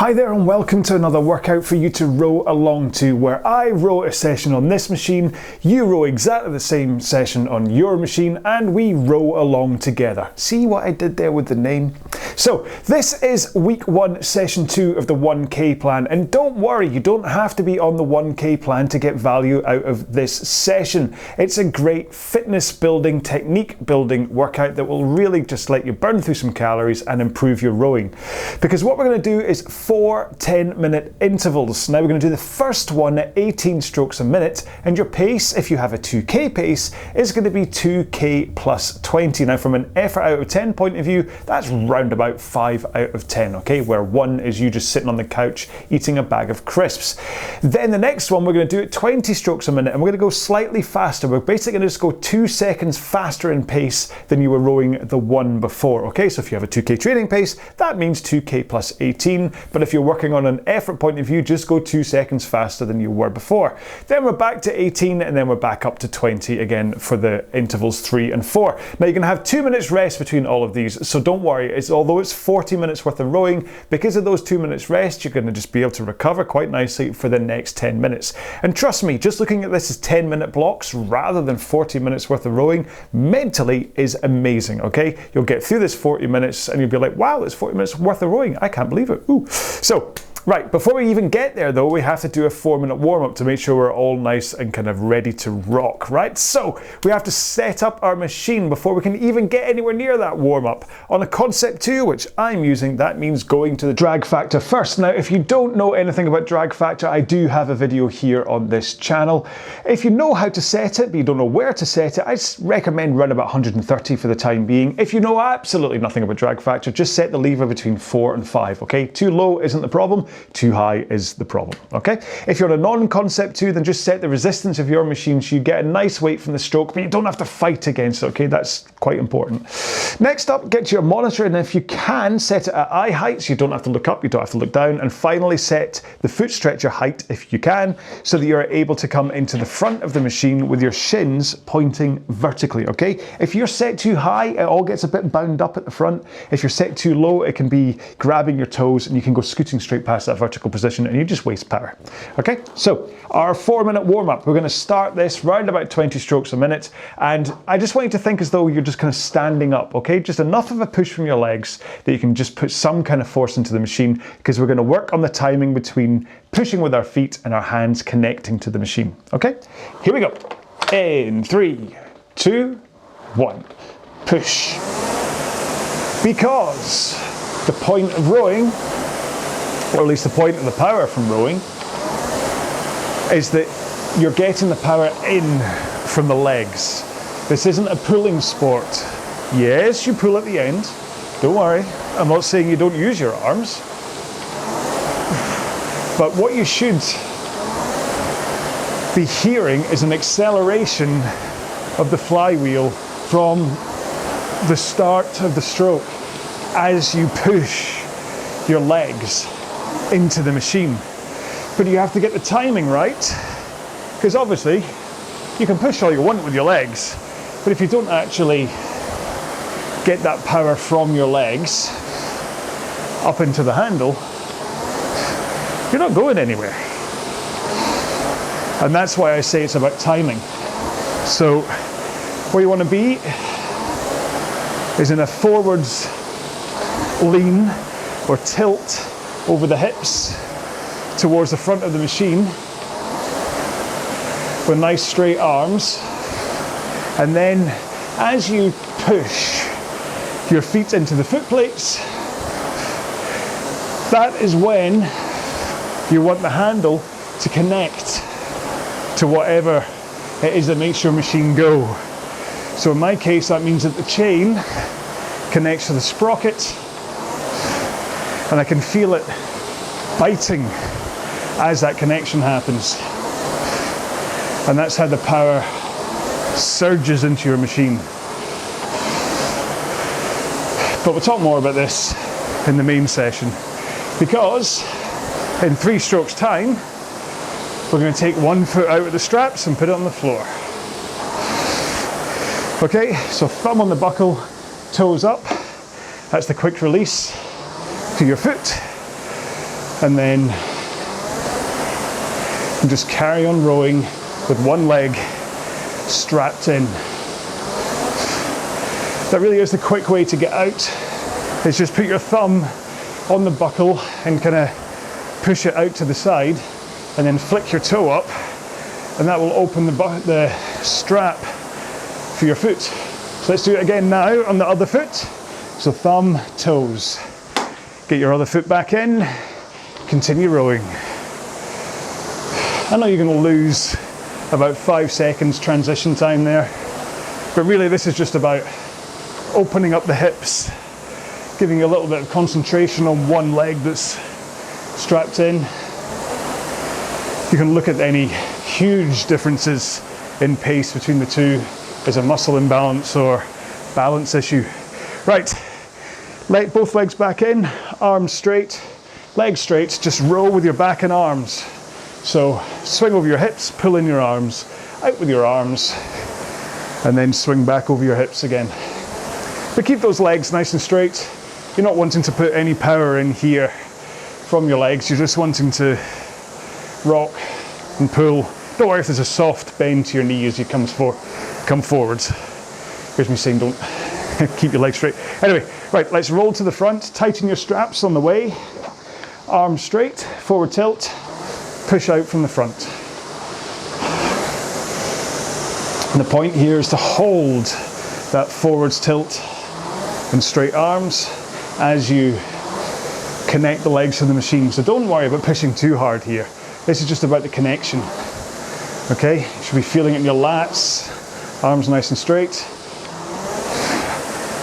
Hi there and welcome to another workout for you to row along to, where I row a session on this machine, you row exactly the same session on your machine, and we row along together. See what I did there with the name? So this is week 1, session 2 of the 1K plan, and don't worry, you don't have to be on the 1K plan to get value out of this session. It's a great fitness building, technique building workout that will really just let you burn through some calories and improve your rowing. Because what we're going to do is 4 10-minute intervals. Now we're going to do the first one at 18 strokes a minute, and your pace, if you have a 2K pace, is going to be 2K plus 20. Now from an effort out of 10 point of view, that's round about 5 out of 10, okay, where 1 is you just sitting on the couch eating a bag of crisps. Then the next one we're going to do at 20 strokes a minute, and we're going to go slightly faster. We're basically going to just go 2 seconds faster in pace than you were rowing the one before, okay? So if you have a 2K training pace, that means 2K plus 18, but if you're working on an effort point of view, just go 2 seconds faster than you were before. Then we're back to 18, and then we're back up to 20 again for the intervals 3 and 4. Now you're going to have 2 minutes rest between all of these, so don't worry. Although it's 40 minutes worth of rowing, because of those 2 minutes rest, you're going to just be able to recover quite nicely for the next 10 minutes. And trust me, just looking at this as 10-minute blocks rather than 40 minutes worth of rowing mentally is amazing, okay? You'll get through this 40 minutes and you'll be like, wow, it's 40 minutes worth of rowing. I can't believe it. Ooh. So, right, before we even get there though, we have to do a 4-minute warm-up to make sure we're all nice and kind of ready to rock, right? So we have to set up our machine before we can even get anywhere near that warm-up. On a concept 2, which I'm using, that means going to the drag factor first. Now, if you don't know anything about drag factor, I do have a video here on this channel. If you know how to set it, but you don't know where to set it, I recommend run about 130 for the time being. If you know absolutely nothing about drag factor, just set the lever between 4 and 5, okay? Too low isn't the problem. Too high is the problem, okay? If you're on a non-concept 2, then just set the resistance of your machine so you get a nice weight from the stroke, but you don't have to fight against it, okay? That's quite important. Next up, get to your monitor, and if you can, set it at eye height, so you don't have to look up, you don't have to look down, and finally set the foot stretcher height, if you can, so that you're able to come into the front of the machine with your shins pointing vertically, okay? If you're set too high, it all gets a bit bound up at the front. If you're set too low, it can be grabbing your toes, and you can go scooting straight past that vertical position and you just waste power. Okay, so our 4-minute warm-up, we're going to start this round about 20 strokes a minute, and I just want you to think as though you're just kind of standing up, okay? Just enough of a push from your legs that you can just put some kind of force into the machine, because we're going to work on the timing between pushing with our feet and our hands connecting to the machine. Okay, here we go. In 3, 2, 1, push. Because the point of rowing, or at least the point of the power from rowing, is that you're getting the power in from the legs. This isn't a pulling sport. Yes, you pull at the end. Don't worry. I'm not saying you don't use your arms. But what you should be hearing is an acceleration of the flywheel from the start of the stroke as you push your legs into the machine. But you have to get the timing right, because obviously you can push all you want with your legs, but if you don't actually get that power from your legs up into the handle, you're not going anywhere. And that's why I say it's about timing. So where you want to be is in a forwards lean or tilt over the hips towards the front of the machine with nice straight arms, and then as you push your feet into the foot plates, that is when you want the handle to connect to whatever it is that makes your machine go. So in my case, that means that the chain connects to the sprocket, and I can feel it biting as that connection happens. And that's how the power surges into your machine. But we'll talk more about this in the main session, because in 3 strokes time, we're going to take 1 foot out of the straps and put it on the floor. Okay, so thumb on the buckle, toes up. That's the quick release to your foot. and then you just carry on rowing with one leg strapped in. That really is the quick way to get out, is just put your thumb on the buckle and kind of push it out to the side, and then flick your toe up, and that will open the strap for your foot. So let's do it again now on the other foot. So thumb, toes. Get your other foot back in, continue rowing. I know you're going to lose about 5 seconds transition time there, but really this is just about opening up the hips, giving you a little bit of concentration on one leg that's strapped in. You can look at any huge differences in pace between the two as a muscle imbalance or balance issue. Right, let both legs back in, arms straight, legs straight, just row with your back and arms. So swing over your hips, pull in your arms, out with your arms, and then swing back over your hips again. But keep those legs nice and straight. You're not wanting to put any power in here from your legs, you're just wanting to rock and pull. Don't worry if there's a soft bend to your knee as you come forwards. Here's me saying don't keep your legs straight. Anyway, right, let's roll to the front, tighten your straps on the way, arms straight, forward tilt, push out from the front. And the point here is to hold that forwards tilt and straight arms as you connect the legs to the machine. So don't worry about pushing too hard here. This is just about the connection. Okay, you should be feeling it in your lats, arms nice and straight.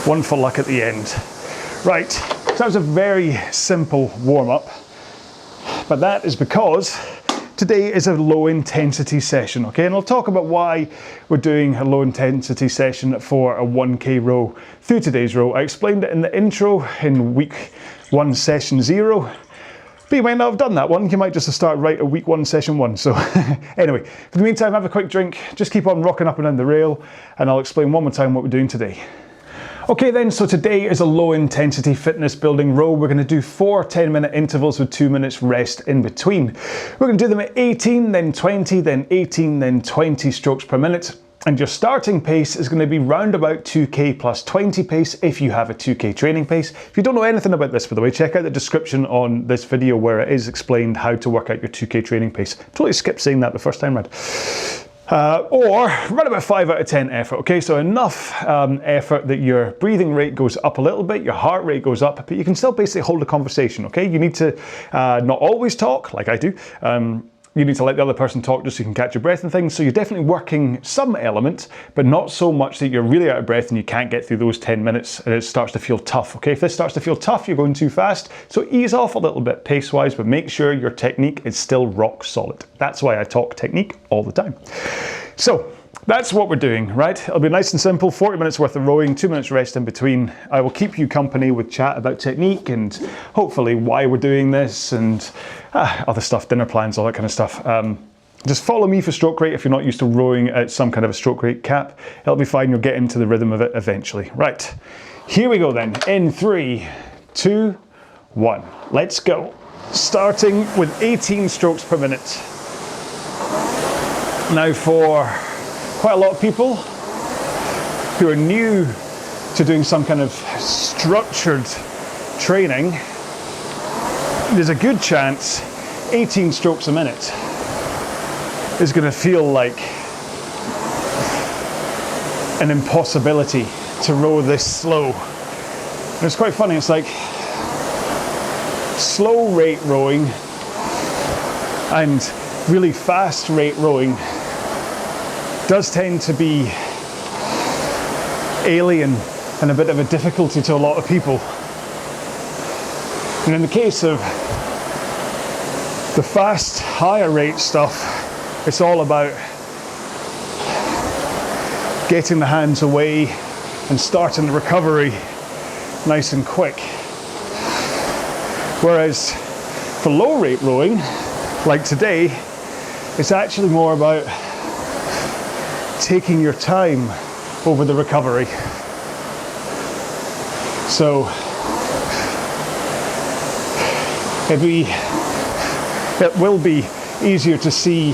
One for luck at the end. Right, so that was a very simple warm-up, but that is because today is a low intensity session, okay? And I'll talk about why we're doing a low intensity session for a 1K row through today's row. I explained it in the intro in week 1 session 0. But you might not have done that one, you might just have started right at week 1 session 1. So anyway, for the meantime, have a quick drink, just keep on rocking up and down the rail, and I'll explain one more time what we're doing today. Okay then, so today is a low intensity fitness building row. We're going to do 4 10-minute intervals with 2 minutes rest in between. We're going to do them at 18, then 20, then 18, then 20 strokes per minute. And your starting pace is going to be round about 2K plus 20 pace if you have a 2K training pace. If you don't know anything about this, by the way, check out the description on this video where it is explained how to work out your 2K training pace. Totally skipped saying that the first time round. Or run about 5 out of 10 effort, okay? So enough effort that your breathing rate goes up a little bit, your heart rate goes up, but you can still basically hold a conversation, okay? You need to not always talk, like I do. You need to let the other person talk just so you can catch your breath and things. So you're definitely working some element, but not so much that you're really out of breath and you can't get through those 10 minutes and it starts to feel tough, okay? If this starts to feel tough, you're going too fast. So ease off a little bit pace-wise, but make sure your technique is still rock solid. That's why I talk technique all the time. So that's what we're doing, right? It'll be nice and simple, 40 minutes worth of rowing, 2 minutes rest in between. I will keep you company with chat about technique and hopefully why we're doing this and other stuff, dinner plans, all that kind of stuff. Just follow me for stroke rate if you're not used to rowing at some kind of a stroke rate cap. It'll be fine, you'll get into the rhythm of it eventually. Right, here we go then, in 3, 2, 1, let's go. Starting with 18 strokes per minute. Now for quite a lot of people who are new to doing some kind of structured training, there's a good chance 18 strokes a minute is going to feel like an impossibility to row this slow. And it's quite funny, it's like slow rate rowing and really fast rate rowing does tend to be alien and a bit of a difficulty to a lot of people. And in the case of the fast, higher rate stuff, it's all about getting the hands away and starting the recovery nice and quick. Whereas for low rate rowing, like today, it's actually more about taking your time over the recovery. So it'd be It will be easier to see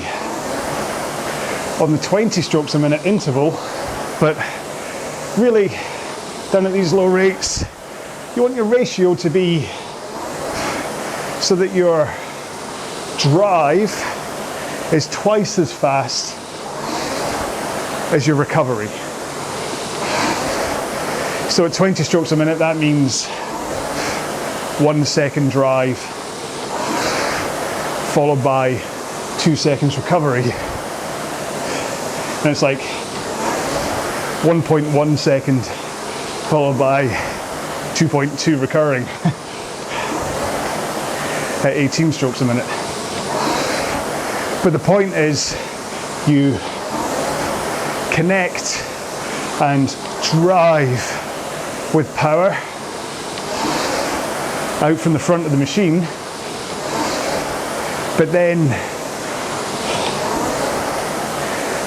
on the 20 strokes a minute interval, but really down at these low rates, you want your ratio to be so that your drive is twice as fast as your recovery. So at 20 strokes a minute, that means 1 second drive followed by 2 seconds recovery. And it's like 1.1 second followed by 2.2 recurring at 18 strokes a minute. But the point is, you connect and drive with power out from the front of the machine, but then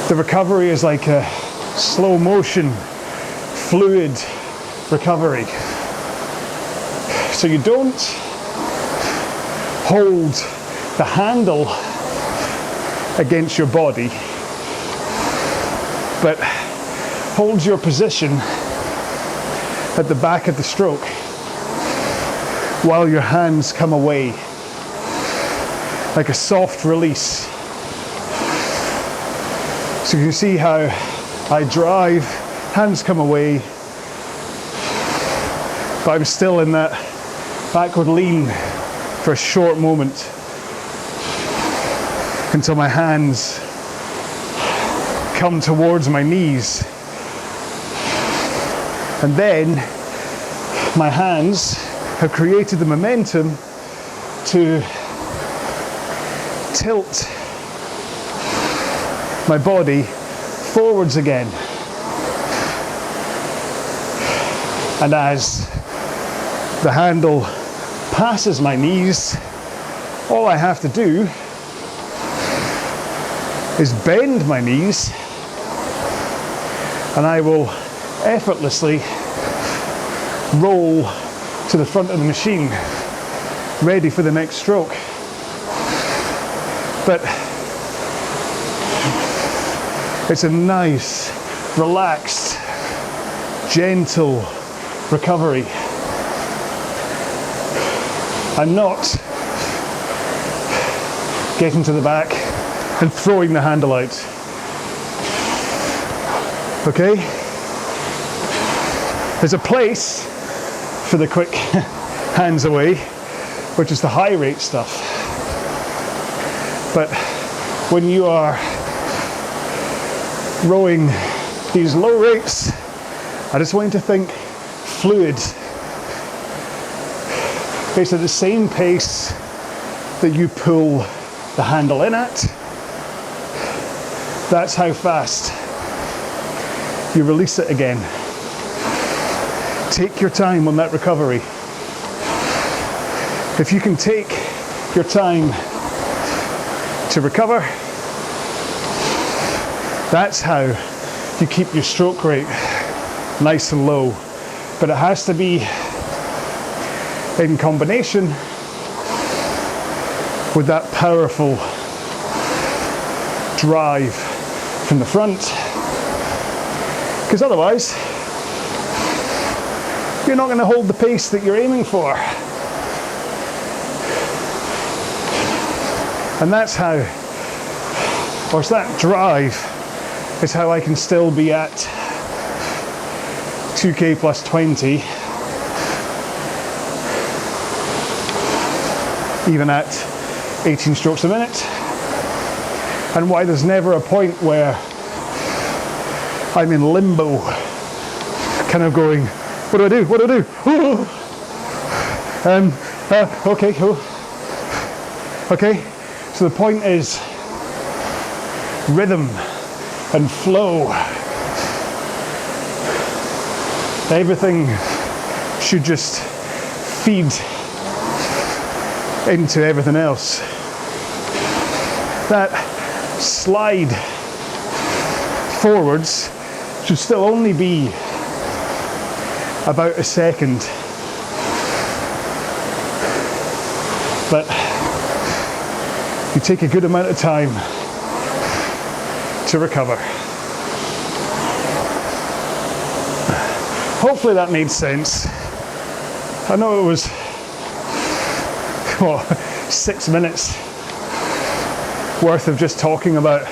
the recovery is like a slow motion, fluid recovery. So you don't hold the handle against your body, but hold your position at the back of the stroke while your hands come away, like a soft release. So you can see how I drive, hands come away, but I'm still in that backward lean for a short moment until my hands come towards my knees. And then my hands have created the momentum to tilt my body forwards again. And as the handle passes my knees, all I have to do is bend my knees, and I will effortlessly roll to the front of the machine, ready for the next stroke. But it's a nice, relaxed, gentle recovery. I'm not getting to the back and throwing the handle out. Okay? There's a place for the quick hands away, which is the high rate stuff. But when you are rowing these low rates, I just want you to think fluid. It's at the same pace that you pull the handle in at. That's how fast you release it again. Take your time on that recovery. If you can take your time to recover, that's how you keep your stroke rate nice and low. But it has to be in combination with that powerful drive from the front, because otherwise you're not going to hold the pace that you're aiming for. And that's how, or it's that drive is how I can still be at 2K plus 20 even at 18 strokes a minute, and why there's never a point where I'm in limbo, kind of going, what do I do? What do I do? Okay, cool. Okay, so the point is rhythm and flow. Everything should just feed into everything else. That slide forwards should still only be about a second, but you take a good amount of time to recover. Hopefully that made sense. I know it was, what, 6 minutes worth of just talking about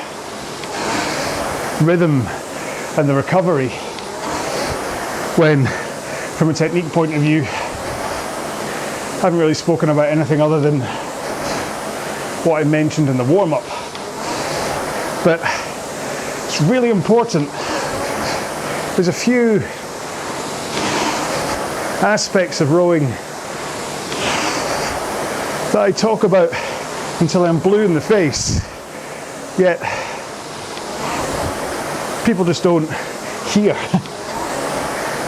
rhythm and the recovery, when from a technique point of view I haven't really spoken about anything other than what I mentioned in the warm-up. But it's really important. There's a few aspects of rowing that I talk about until I'm blue in the face, yet people just don't hear.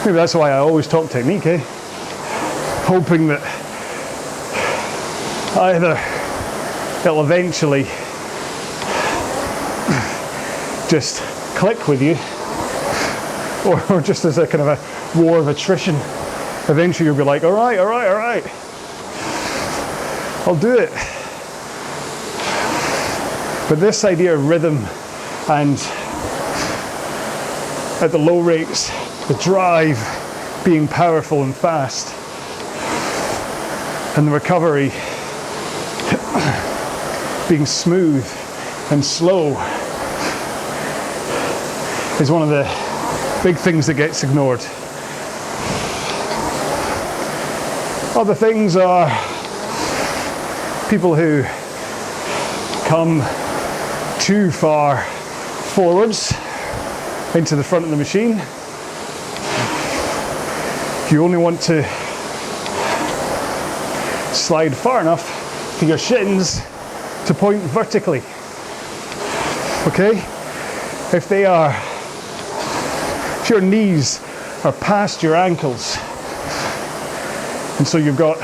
Maybe that's why I always talk technique, hoping that either it'll eventually just click with you, or just as a kind of a war of attrition, eventually you'll be like, all right, I'll do it. But this idea of rhythm and at the low rates, the drive being powerful and fast, and the recovery being smooth and slow, is one of the big things that gets ignored. Other things are people who come too far forwards into the front of the machine. You only want to slide far enough for your shins to point vertically. Okay? If your knees are past your ankles, and so you've got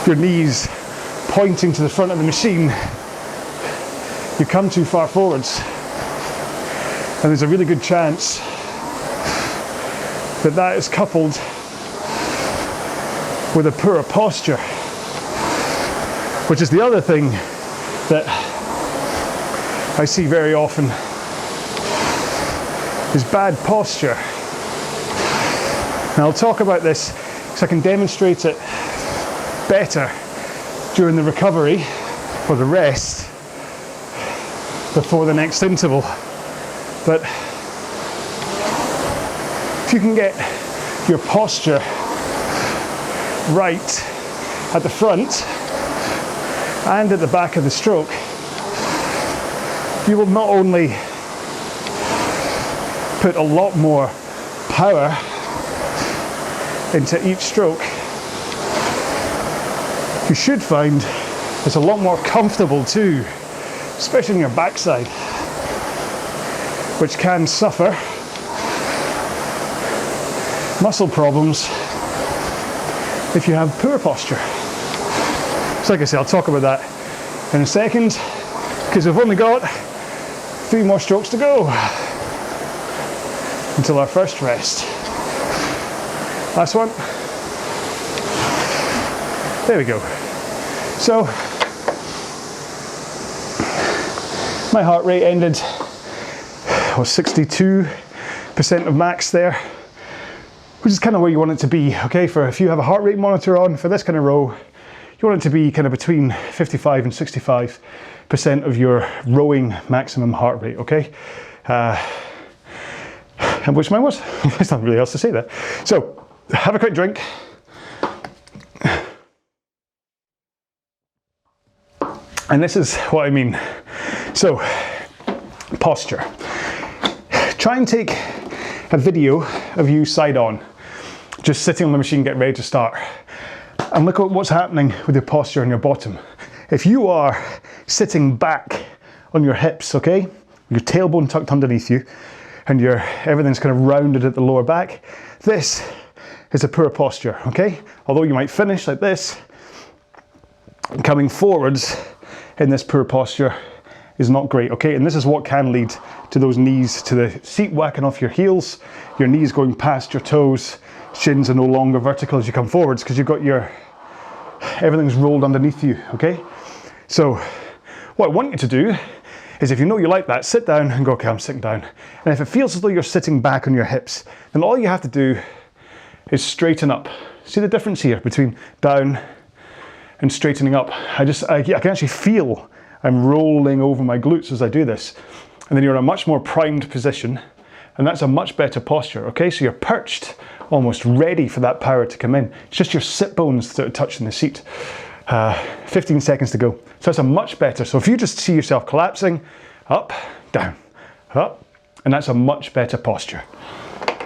your knees pointing to the front of the machine, you come too far forwards. And there's a really good chance that that is coupled with a poor posture, which is the other thing that I see very often, is bad posture. And I'll talk about this so I can demonstrate it better during the recovery or the rest before the next interval. But if you can get your posture right at the front and at the back of the stroke, you will not only put a lot more power into each stroke, you should find it's a lot more comfortable too, especially in your backside, which can suffer muscle problems if you have poor posture. So like I say, I'll talk about that in a second, because we've only got 3 more strokes to go until our first rest. Last one. There we go. So my heart rate ended, was 62% of max there, which is kind of where you want it to be. Okay, for if you have a heart rate monitor on for this kind of row, you want it to be kind of between 55 and 65% of your rowing maximum heart rate. Okay, and which mine was. There's nothing really else to say there. So have a quick drink. And this is what I mean. So, posture. Try and take a video of you side on, just sitting on the machine, getting ready to start, and look at what's happening with your posture on your bottom. If you are sitting back on your hips, okay, your tailbone tucked underneath you, and everything's kind of rounded at the lower back, this is a poor posture, okay? Although you might finish like this, coming forwards in this poor posture is not great, okay? And this is what can lead to those knees, to the seat whacking off your heels, your knees going past your toes, shins are no longer vertical as you come forwards because you've got everything's rolled underneath you, okay? So what I want you to do is, if you know you like that, sit down and go, okay, I'm sitting down. And if it feels as though you're sitting back on your hips, then all you have to do is straighten up. See the difference here between down and straightening up? I can actually feel I'm rolling over my glutes as I do this. And then you're in a much more primed position, and that's a much better posture, okay? So you're perched, almost ready for that power to come in. It's just your sit bones that are touching the seat. 15 seconds to go. So that's a much better. So if you just see yourself collapsing, up, down, up, and that's a much better posture.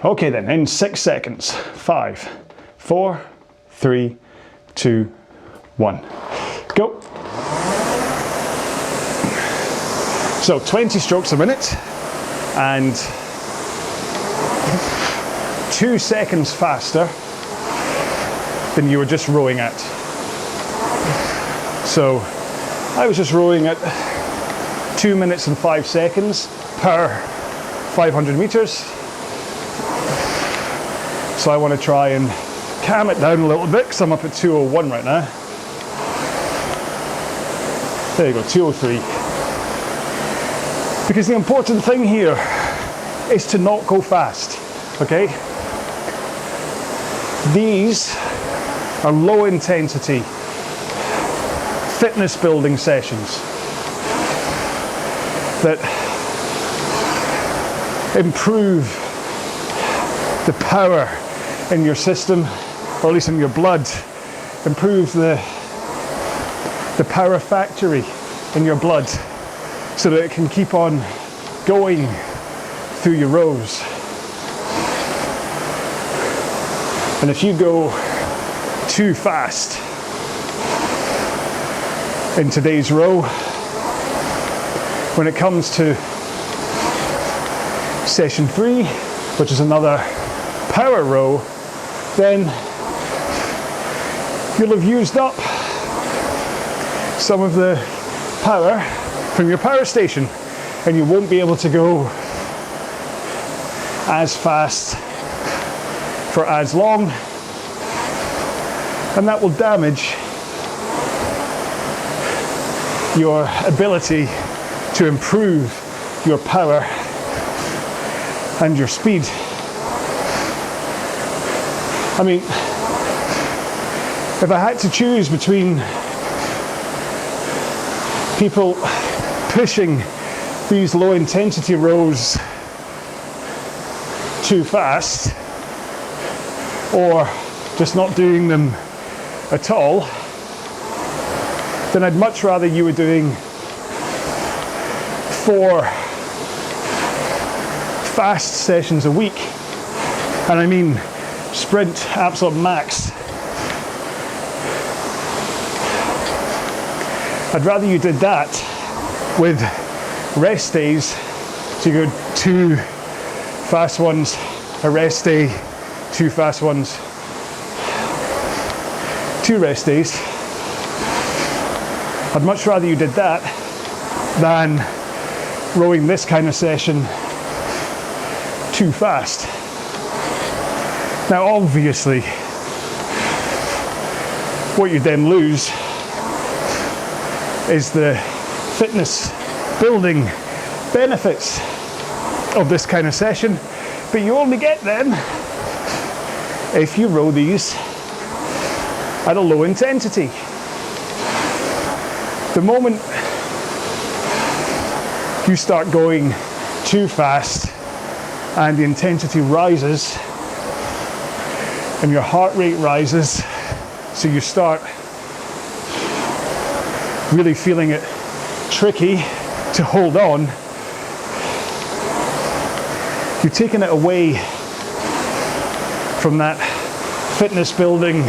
Okay then, in 6 seconds. 5, 4, 3, 2, 1. Go. So 20 strokes a minute and 2 seconds faster than you were just rowing at. So I was just rowing at 2 minutes and 5 seconds per 500 meters. So I want to try and calm it down a little bit because I'm up at 2:01 right now. There you go, 2:03. Because the important thing here is to not go fast, okay? These are low intensity fitness building sessions that improve the power in your system, or at least in your blood, improve the power factory in your blood so that it can keep on going through your rows. And if you go too fast in today's row, when it comes to session 3, which is another power row, then you'll have used up some of the power from your power station, and you won't be able to go as fast for as long, and that will damage your ability to improve your power and your speed. I mean, if I had to choose between people pushing these low intensity rows too fast or just not doing them at all, then I'd much rather you were doing 4 fast sessions a week, and I mean sprint absolute max. I'd rather you did that with rest days, so you go 2 fast ones, a rest day, 2 fast ones, 2 rest days. I'd much rather you did that than rowing this kind of session too fast. Now obviously what you then lose is the fitness building benefits of this kind of session, but you only get them if you row these at a low intensity. The moment you start going too fast and the intensity rises and your heart rate rises, so you start really feeling it tricky to hold on, you're taking it away from that fitness building,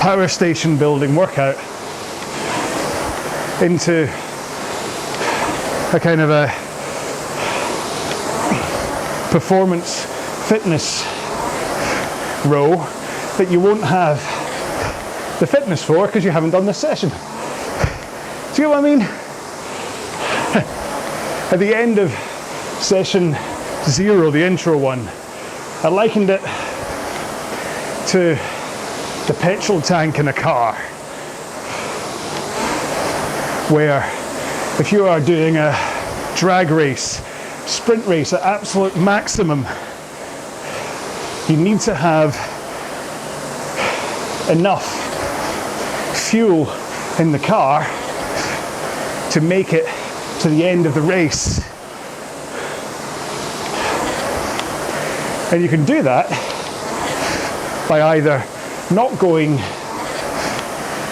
power station building workout into a kind of a performance fitness row that you won't have the fitness for because you haven't done this session. Do you get what I mean? At the end of session 0, the intro one, I likened it to the petrol tank in a car. where if you are doing a drag race, sprint race at absolute maximum, you need to have enough fuel in the car to make it to the end of the race. And you can do that by either not going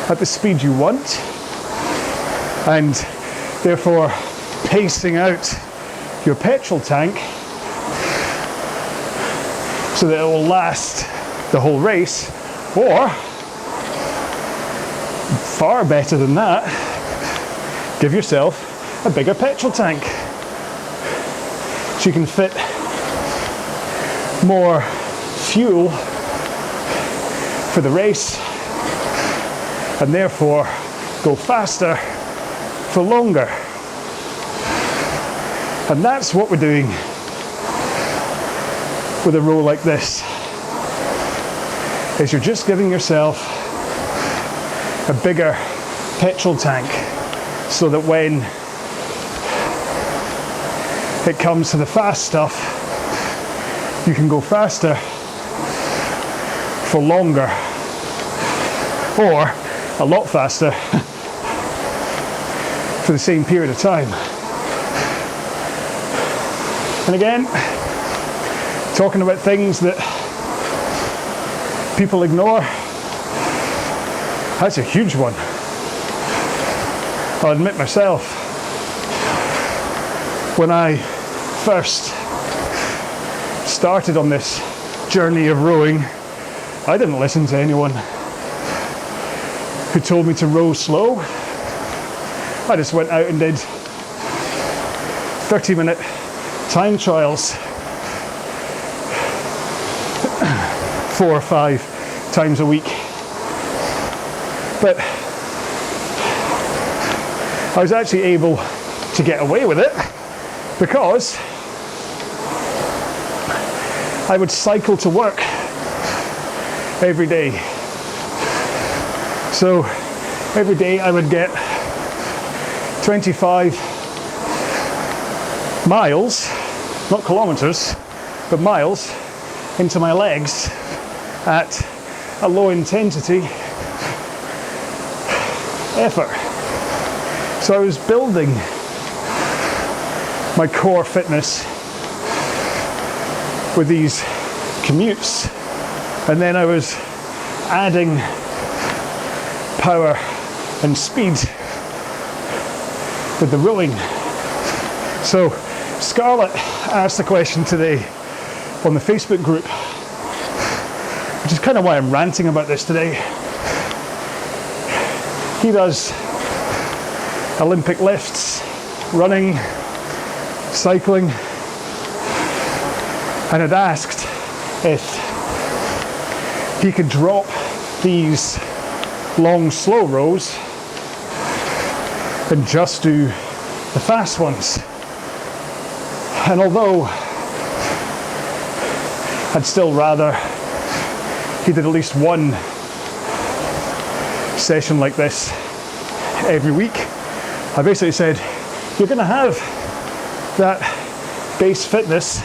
at the speed you want and therefore pacing out your petrol tank so that it will last the whole race, or far better than that, give yourself a bigger petrol tank so you can fit more fuel for the race and therefore go faster for longer. And that's what we're doing with a row like this, is you're just giving yourself a bigger petrol tank so that when it comes to the fast stuff, you can go faster for longer, or a lot faster for the same period of time. And again, talking about things that people ignore, that's a huge one. I'll admit myself, when I first started on this journey of rowing, I didn't listen to anyone who told me to row slow. I just went out and did 30-minute time trials 4 or 5 times a week. But I was actually able to get away with it because I would cycle to work every day. So every day I would get 25 miles, not kilometers, but miles into my legs at a low intensity effort. So I was building my core fitness with these commutes, and then I was adding power and speed with the rowing. So Scarlett asked the question today on the Facebook group, which is kind of why I'm ranting about this today. He does Olympic lifts, running, cycling, and had asked if he could drop these long, slow rows and just do the fast ones. And although I'd still rather he did at least one session like this every week, I basically said, you're going to have that base fitness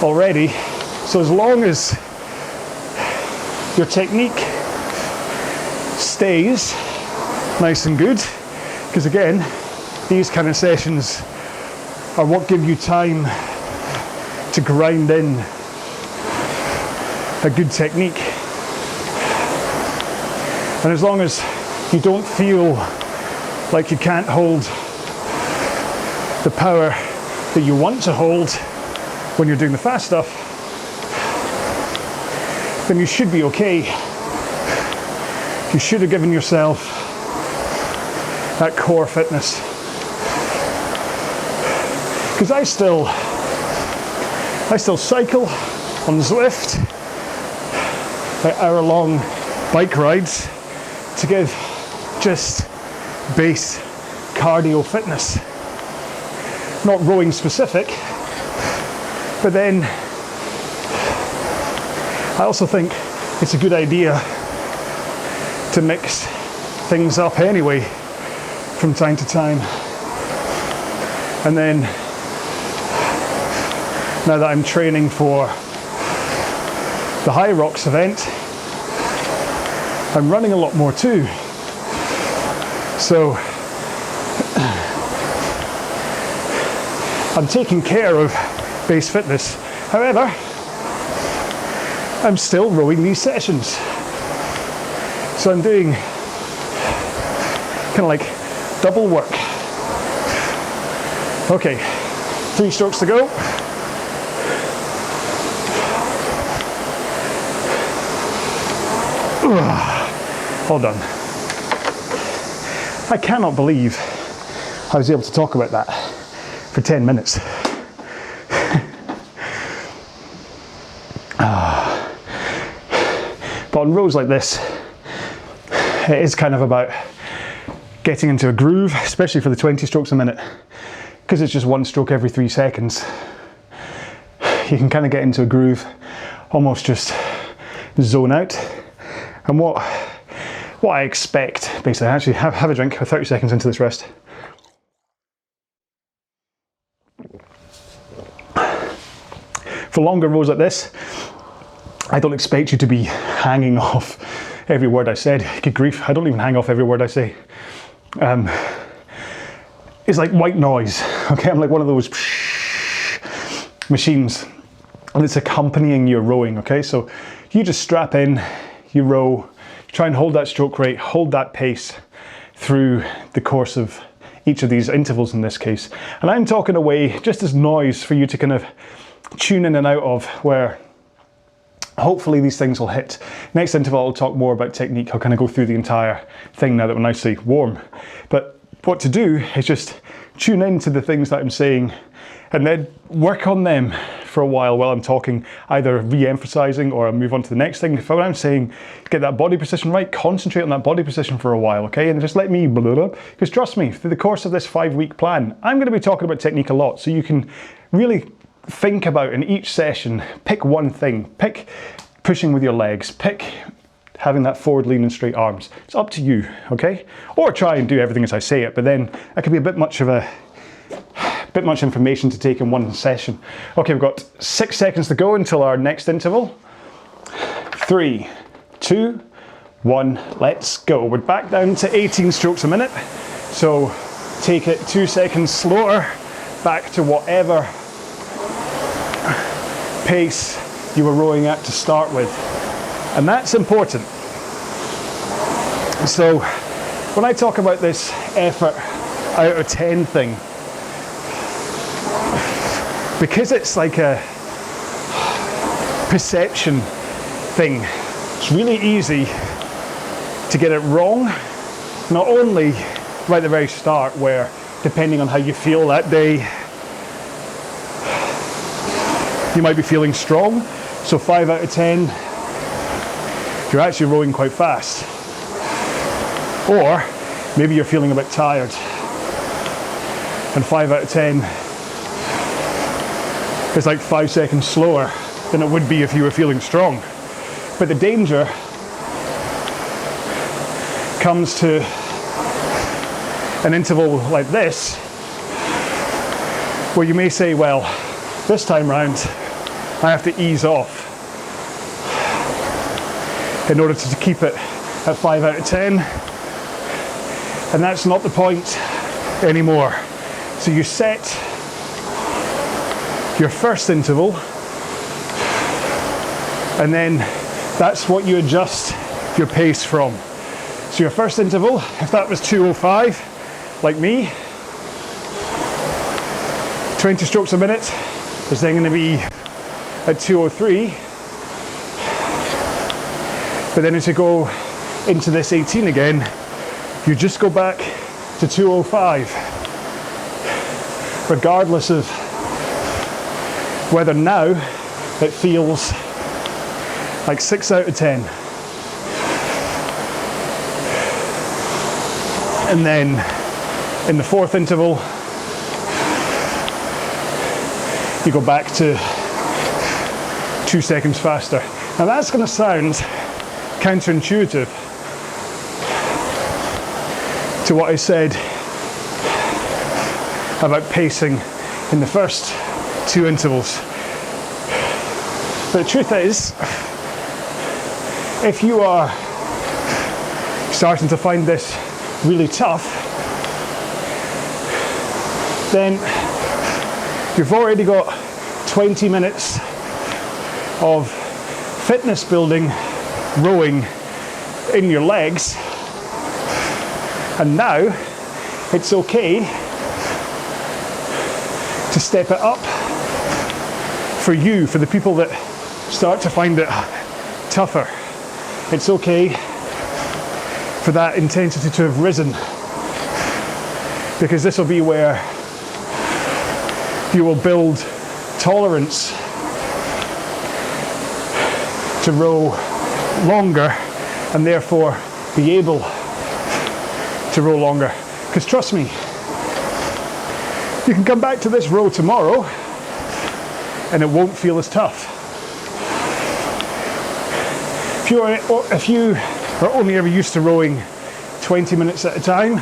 already, so as long as your technique stays nice and good, because again, these kind of sessions are what give you time to grind in a good technique. And as long as you don't feel like you can't hold the power that you want to hold when you're doing the fast stuff, then you should be okay. You should have given yourself that core fitness. Because I still cycle on Zwift, like hour-long bike rides to give just base cardio fitness. Not rowing specific, but then I also think it's a good idea to mix things up anyway, from time to time. And then, now that I'm training for the High Rocks event, I'm running a lot more too. So I'm taking care of base fitness. However, I'm still rowing these sessions. So I'm doing kind of like double work. Okay, 3 strokes to go. All done. I cannot believe I was able to talk about that for 10 minutes. But on rows like this, it is kind of about getting into a groove, especially for the 20 strokes a minute, because it's just 1 stroke every 3 seconds. You can kind of get into a groove, almost just zone out. And what I expect, basically, actually have a drink, 30 seconds into this rest. For longer rows like this, I don't expect you to be hanging off every word I said. Good grief, I don't even hang off every word I say. It's like white noise, okay? I'm like one of those machines, and it's accompanying your rowing, okay? So you just strap in, you row, try and hold that stroke rate, hold that pace through the course of each of these intervals in this case. And I'm talking away just as noise for you to kind of tune in and out of, where hopefully these things will hit. Next interval I'll talk more about technique. I'll kind of go through the entire thing now that we're nicely warm. But what to do is just tune into the things that I'm saying and then work on them for a while I'm talking, either re-emphasizing or I'll move on to the next thing. If what I'm saying, get that body position right, concentrate on that body position for a while, okay? And just let me blah, blah, blah. Because trust me, through the course of this 5-week plan, I'm going to be talking about technique a lot, so you can really think about in each session, pick one thing, pick pushing with your legs, pick having that forward lean and straight arms. It's up to you, okay? Or try and do everything as I say it, but then that could be a bit much information to take in one session. Okay, we've got 6 seconds to go until our next interval. 3, 2, 1, let's go. We're back down to 18 strokes a minute. So take it 2 seconds slower, back to whatever pace you were rowing at to start with. And that's important. So when I talk about this effort out of 10 thing, because it's like a perception thing, it's really easy to get it wrong. Not only right at the very start, where depending on how you feel that day, you might be feeling strong, so 5 out of 10, you're actually rowing quite fast. Or maybe you're feeling a bit tired, and 5 out of 10 is like 5 seconds slower than it would be if you were feeling strong. But the danger comes to an interval like this, where you may say, well, this time round I have to ease off in order to keep it at 5 out of 10, and that's not the point anymore. So you set your first interval, and then that's what you adjust your pace from. So your first interval, if that was 2:05, like me, 20 strokes a minute is then going to be at 2:03. But then as you go into this 18 again, you just go back to 2:05, regardless of whether now it feels like 6 out of 10. And then in the fourth interval, you go back to 2 seconds faster. Now that's going to sound counterintuitive to what I said about pacing in the first 2 intervals. But the truth is, if you are starting to find this really tough, then you've already got 20 minutes of fitness building rowing in your legs, and now it's okay to step it up for you, for the people that start to find it tougher. It's okay for that intensity to have risen, because this will be where you will build tolerance to row longer and therefore be able to row longer. Because trust me, you can come back to this row tomorrow and it won't feel as tough. If you are only ever used to rowing 20 minutes at a time,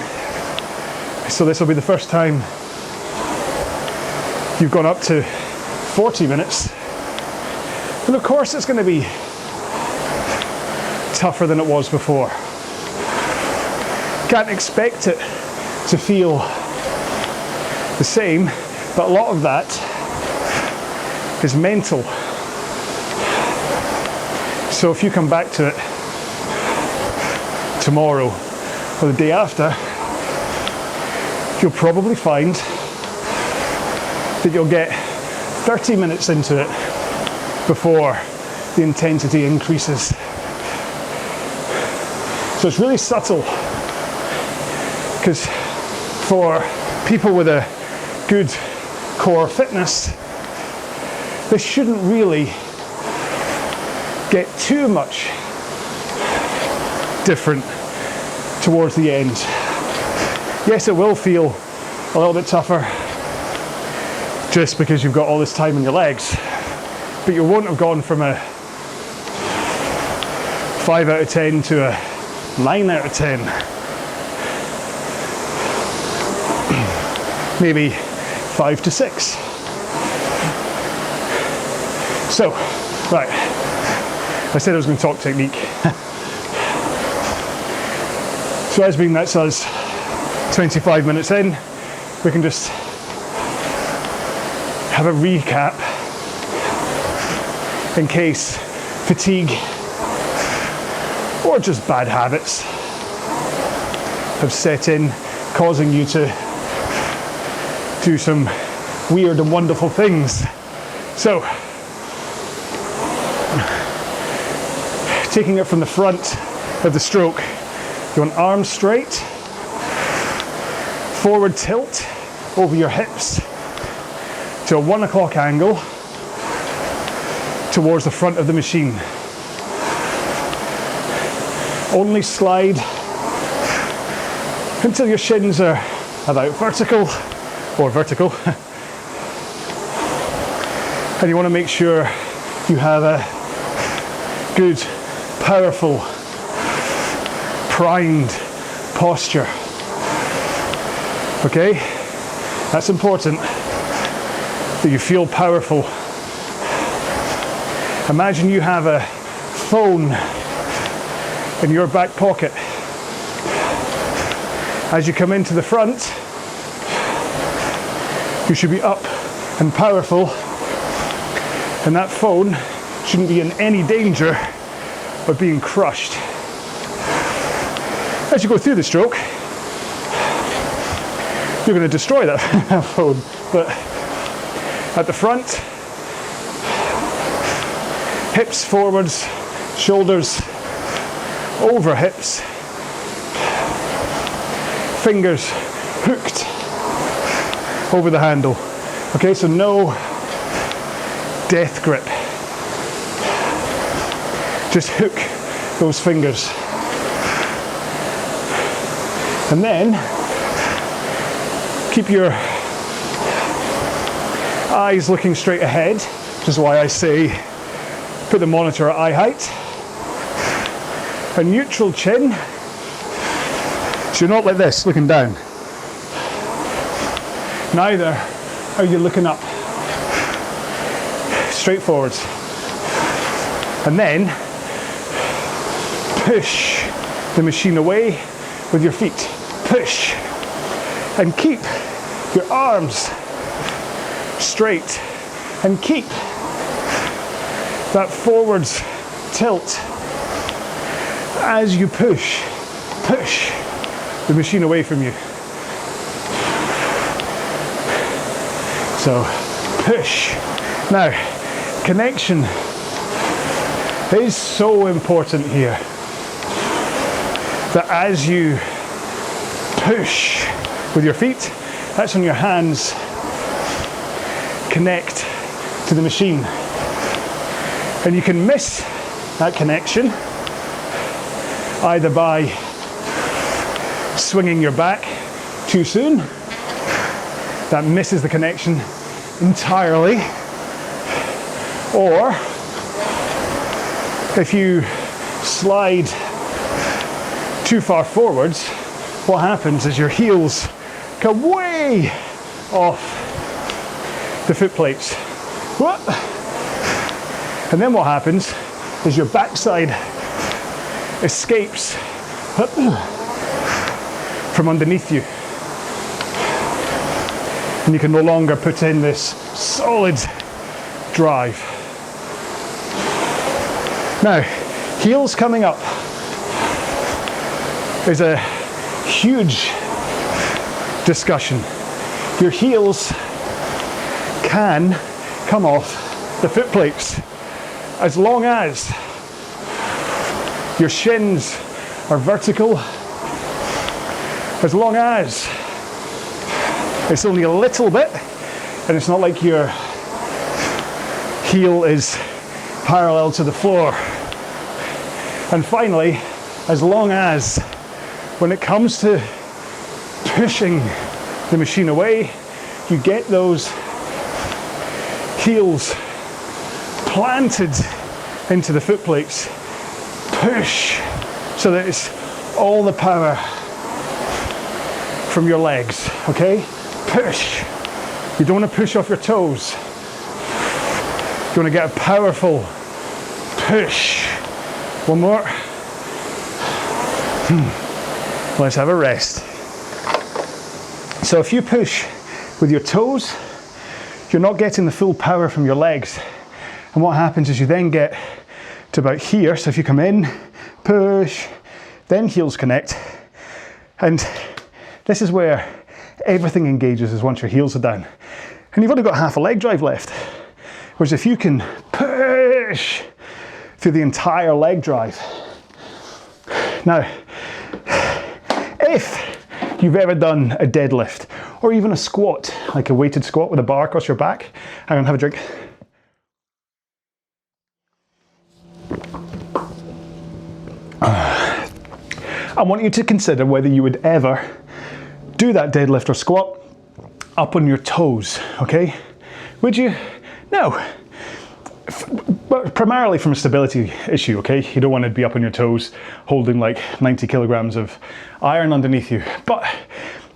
so this will be the first time you've gone up to 40 minutes, then of course it's going to be tougher than it was before. Can't expect it to feel the same, but a lot of that is mental. So if you come back to it tomorrow or the day after, you'll probably find that you'll get 30 minutes into it before the intensity increases. So it's really subtle, because for people with a good core fitness, this shouldn't really get too much different towards the end. Yes, it will feel a little bit tougher just because you've got all this time in your legs, but you won't have gone from a 5 out of 10 to a 9 out of 10. Maybe 5 to 6. So, right, I said I was going to talk technique. So as being that's us 25 minutes in, we can just have a recap in case fatigue or just bad habits have set in, causing you to do some weird and wonderful things. So, taking it from the front of the stroke, you want arms straight, forward tilt over your hips to a 1 o'clock angle towards the front of the machine. Only slide until your shins are about vertical or vertical. And you want to make sure you have a good, powerful, primed posture. Okay? That's important, that you feel powerful. Imagine you have a phone in your back pocket. As you come into the front, you should be up and powerful, and that phone shouldn't be in any danger of being crushed. As you go through the stroke, you're going to destroy that phone, but at the front, hips forwards, shoulders over hips, fingers hooked over the handle. Okay, so no death grip. Just hook those fingers. And then keep your eyes looking straight ahead, which is why I say put the monitor at eye height. A neutral chin, so you're not like this, looking down. Neither are you looking up. Straight forwards. And then push the machine away with your feet. Push. And keep your arms straight. And keep that forwards tilt as you push the machine away from you. So push. Now, connection is so important here, that as you push with your feet, that's when your hands connect to the machine. And you can miss that connection either by swinging your back too soon, that misses the connection entirely, or if you slide too far forwards, what happens is your heels go way off the foot plates. And then what happens is your backside escapes from underneath you. And you can no longer put in this solid drive. Now, heels coming up is a huge discussion. Your heels can come off the foot plates as long as your shins are vertical, as long as it's only a little bit and it's not like your heel is parallel to the floor. And finally, as long as when it comes to pushing the machine away, you get those heels planted into the foot plates. Push so that it's all the power from your legs, okay? Push. You don't want to push off your toes. You want to get a powerful push. One more. Let's have a rest. So if you push with your toes, you're not getting the full power from your legs. And what happens is you then get to about here. So if you come in, push, then heels connect. And this is where everything engages, is once your heels are down. And you've only got half a leg drive left. Whereas if you can push through the entire leg drive. Now, if you've ever done a deadlift or even a squat, like a weighted squat with a bar across your back, hang on, have a drink. I want you to consider whether you would ever do that deadlift or squat up on your toes, okay? Would you? No. But primarily from a stability issue, okay? You don't want to be up on your toes holding like 90 kilograms of iron underneath you. But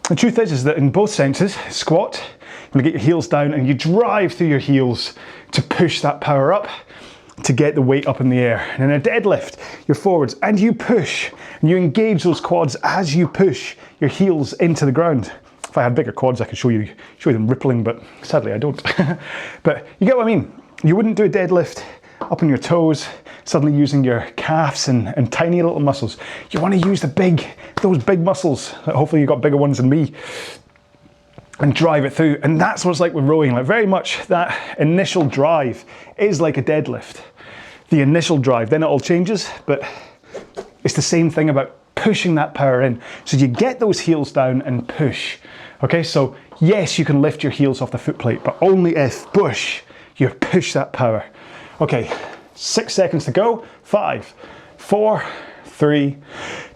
the truth is that in both senses, squat, you're gonna get your heels down and you drive through your heels to push that power up to get the weight up in the air. And in a deadlift, you're forwards and you push and you engage those quads as you push your heels into the ground. If I had bigger quads, I could show you them rippling, but sadly I don't. But you get what I mean? You wouldn't do a deadlift up on your toes, suddenly using your calves and tiny little muscles. You want to use those big muscles. Hopefully you've got bigger ones than me, and drive it through. And that's what it's like with rowing. Like very much that initial drive is like a deadlift. The initial drive, then it all changes, but it's the same thing about pushing that power in. So you get those heels down and push. Okay, so yes, you can lift your heels off the foot plate, but only if you push that power. Okay, 6 seconds to go. 5, 4, 3,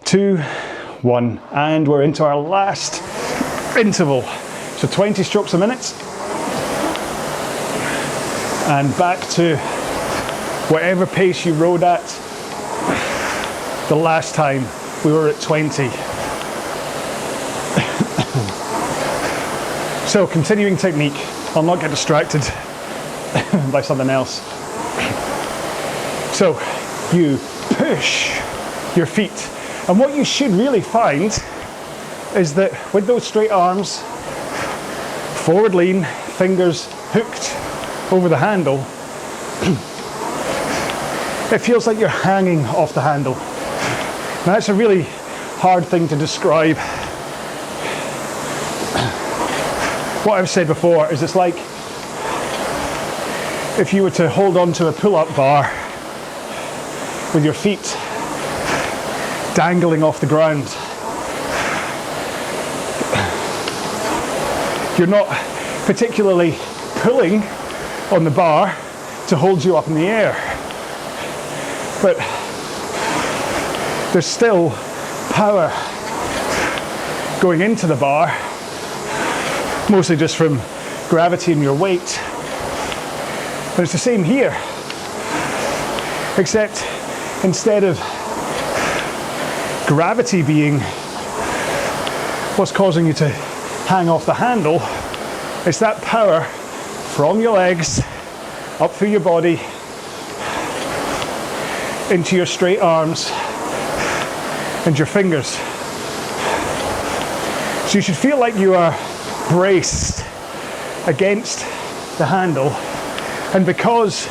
2, 1, and we're into our last interval. So 20 strokes a minute. And back to whatever pace you rode at the last time we were at 20. So continuing technique, I'll not get distracted by something else. So you push your feet, and what you should really find is that with those straight arms, forward lean, fingers hooked over the handle, it feels like you're hanging off the handle. Now that's a really hard thing to describe. What I've said before is it's like if you were to hold on to a pull-up bar with your feet dangling off the ground. You're not particularly pulling on the bar to hold you up in the air, but there's still power going into the bar, mostly just from gravity and your weight. But it's the same here, except instead of gravity being what's causing you to hang off the handle, it's that power from your legs up through your body into your straight arms and your fingers. So you should feel like you are braced against the handle, and because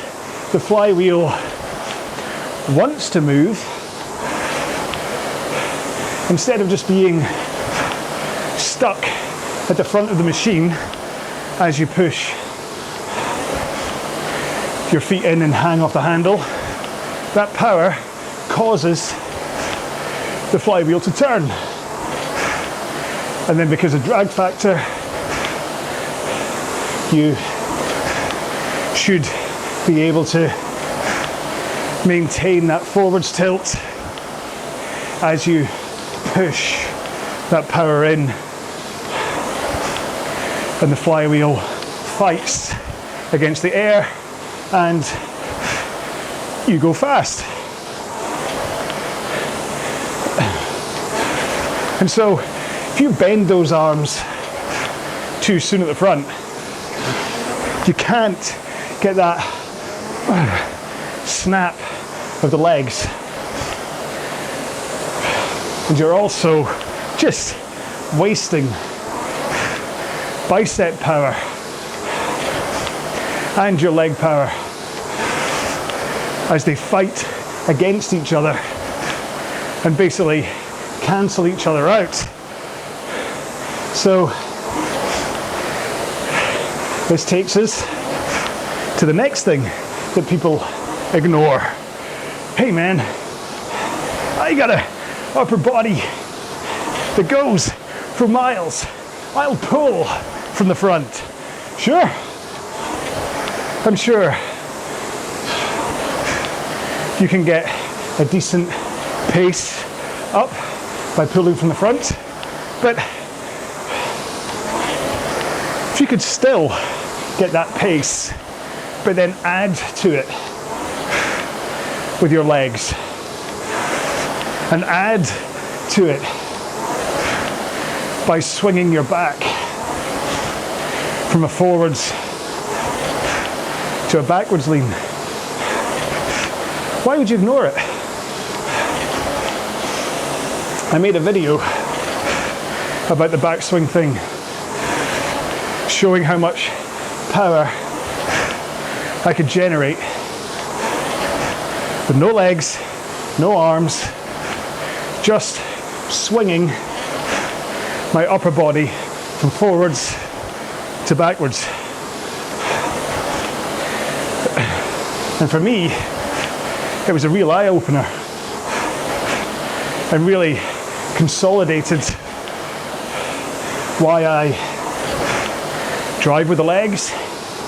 the flywheel wants to move, instead of just being stuck at the front of the machine as you push your feet in and hang off the handle, that power causes the flywheel to turn. And then because of drag factor, you should be able to maintain that forwards tilt as you push that power in, and the flywheel fights against the air and you go fast. And so if you bend those arms too soon at the front, you can't get that snap of the legs. And you're also just wasting bicep power and your leg power as they fight against each other and basically cancel each other out. So this takes us to the next thing that people ignore. Hey man, I got a upper body that goes for miles. I'll pull from the front. Sure, I'm sure you can get a decent pace up by pulling from the front, but if you could still get that pace, but then add to it with your legs and add to it by swinging your back from a forwards to a backwards lean, why would you ignore it? I made a video about the backswing thing, showing how much power I could generate with no legs, no arms, just swinging my upper body from forwards to backwards. And for me, it was a real eye-opener and really consolidated why I drive with the legs,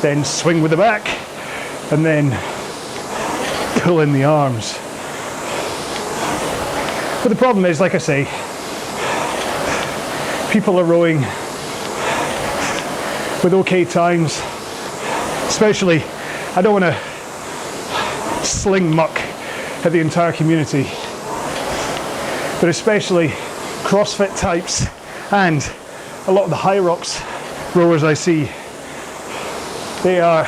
then swing with the back, and then pull in the arms. But the problem is, like I say, people are rowing with okay times, especially, I don't want to sling muck at the entire community, but especially CrossFit types and a lot of the high rocks rowers I see, they are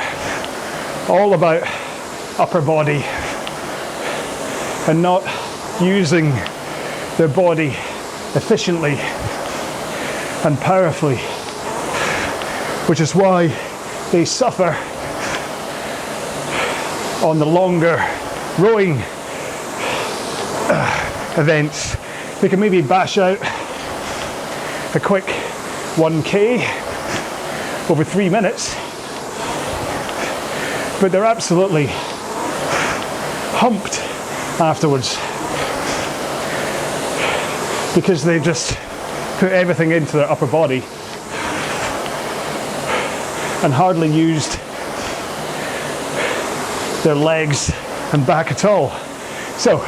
all about upper body and not using their body efficiently and powerfully, which is why they suffer on the longer rowing events. They can maybe bash out a quick 1K over 3 minutes, but they're absolutely humped afterwards because they've just put everything into their upper body and hardly used their legs and back at all. So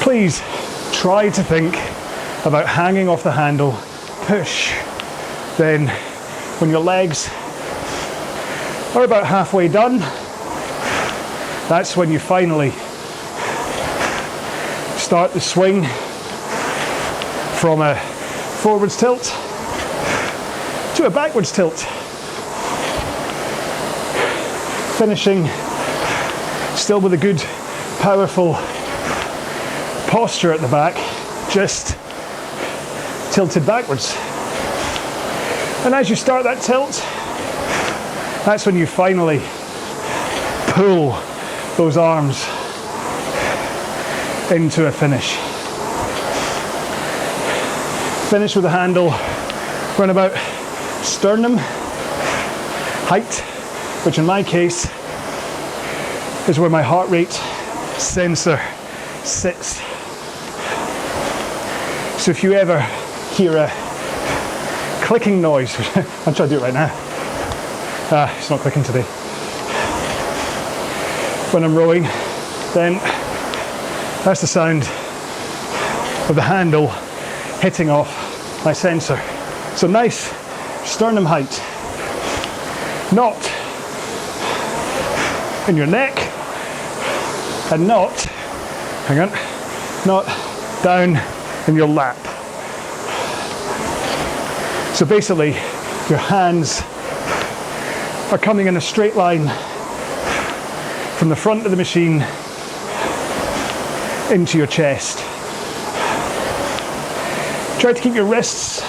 please try to think about hanging off the handle, push, then when your legs are about halfway done, that's when you finally start the swing from a forwards tilt to a backwards tilt, finishing still with a good powerful posture at the back, just tilted backwards. And as you start that tilt, that's when you finally pull those arms into a finish. Finish with the handle around about sternum height, which in my case is where my heart rate sensor sits. So if you ever hear a clicking noise, I'm trying to do it right now. It's not clicking today. When I'm rowing, then that's the sound of the handle hitting off my sensor. So nice sternum height, not in your neck and not, hang on, not down in your lap. So basically your hands are coming in a straight line from the front of the machine into your chest. Try to keep your wrists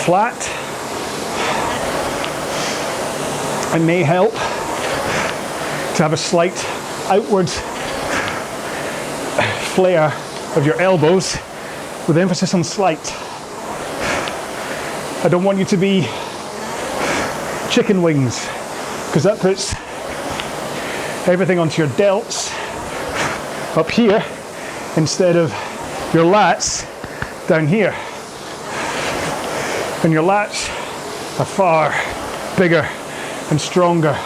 flat. It may help to have a slight outward flare of your elbows with emphasis on slight. I don't want you to be chicken wings because that puts everything onto your delts up here instead of your lats down here. And your lats are far bigger and stronger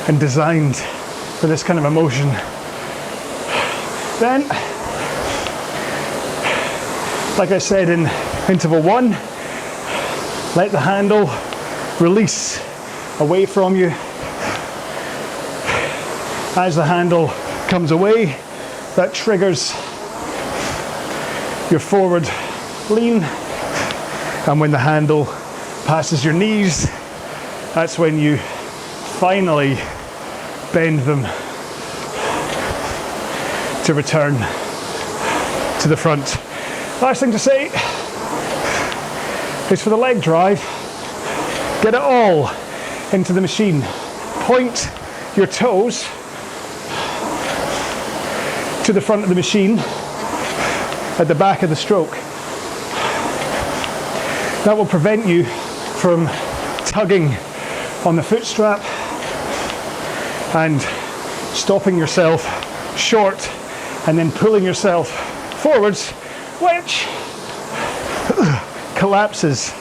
and designed for this kind of emotion. Then, like I said in interval 1, let the handle release away from you. As the handle comes away, that triggers your forward lean, and when the handle passes your knees, that's when you finally bend them to return to the front. Last thing to say is for the leg drive, get it all into the machine. Point your toes to the front of the machine at the back of the stroke. That will prevent you from tugging on the foot strap and stopping yourself short and then pulling yourself forwards, which collapses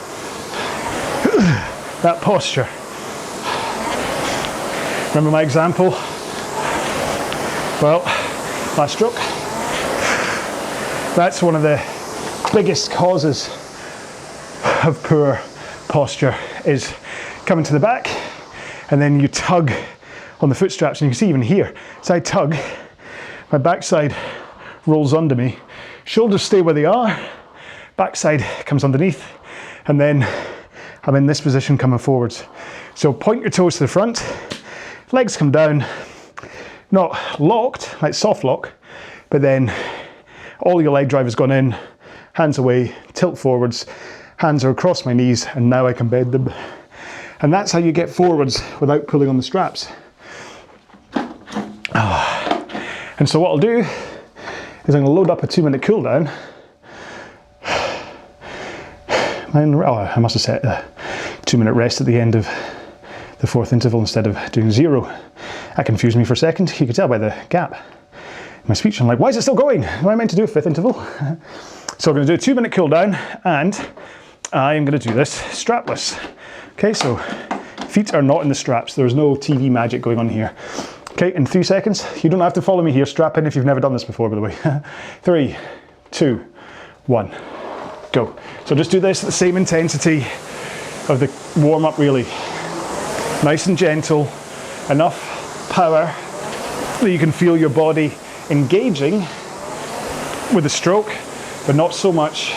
that posture. Remember my example? Well, last stroke. That's one of the biggest causes of poor posture, is coming to the back and then you tug on the foot straps, and you can see even here, as I tug, my backside rolls under me, shoulders stay where they are, backside comes underneath, and then I'm in this position coming forwards. So point your toes to the front, legs come down, not locked, like soft lock, but then all your leg drive has gone in, hands away, tilt forwards, hands are across my knees, and now I can bend them. And that's how you get forwards without pulling on the straps. And so what I'll do is I'm going to load up a 2-minute cool down. I must have set a 2-minute rest at the end of the 4th interval instead of doing 0. That confused me for a second. You could tell by the gap in my speech. I'm like, why is it still going? Am I meant to do a 5th interval? So we're going to do a 2-minute cool down, and I am going to do this strapless. Okay, so feet are not in the straps. There's no TV magic going on here. Okay, in 3 seconds. You don't have to follow me here. Strap in if you've never done this before, by the way. 3, 2, 1, go. So just do this at the same intensity of the warm-up, really. Nice and gentle, enough power that you can feel your body engaging with the stroke, but not so much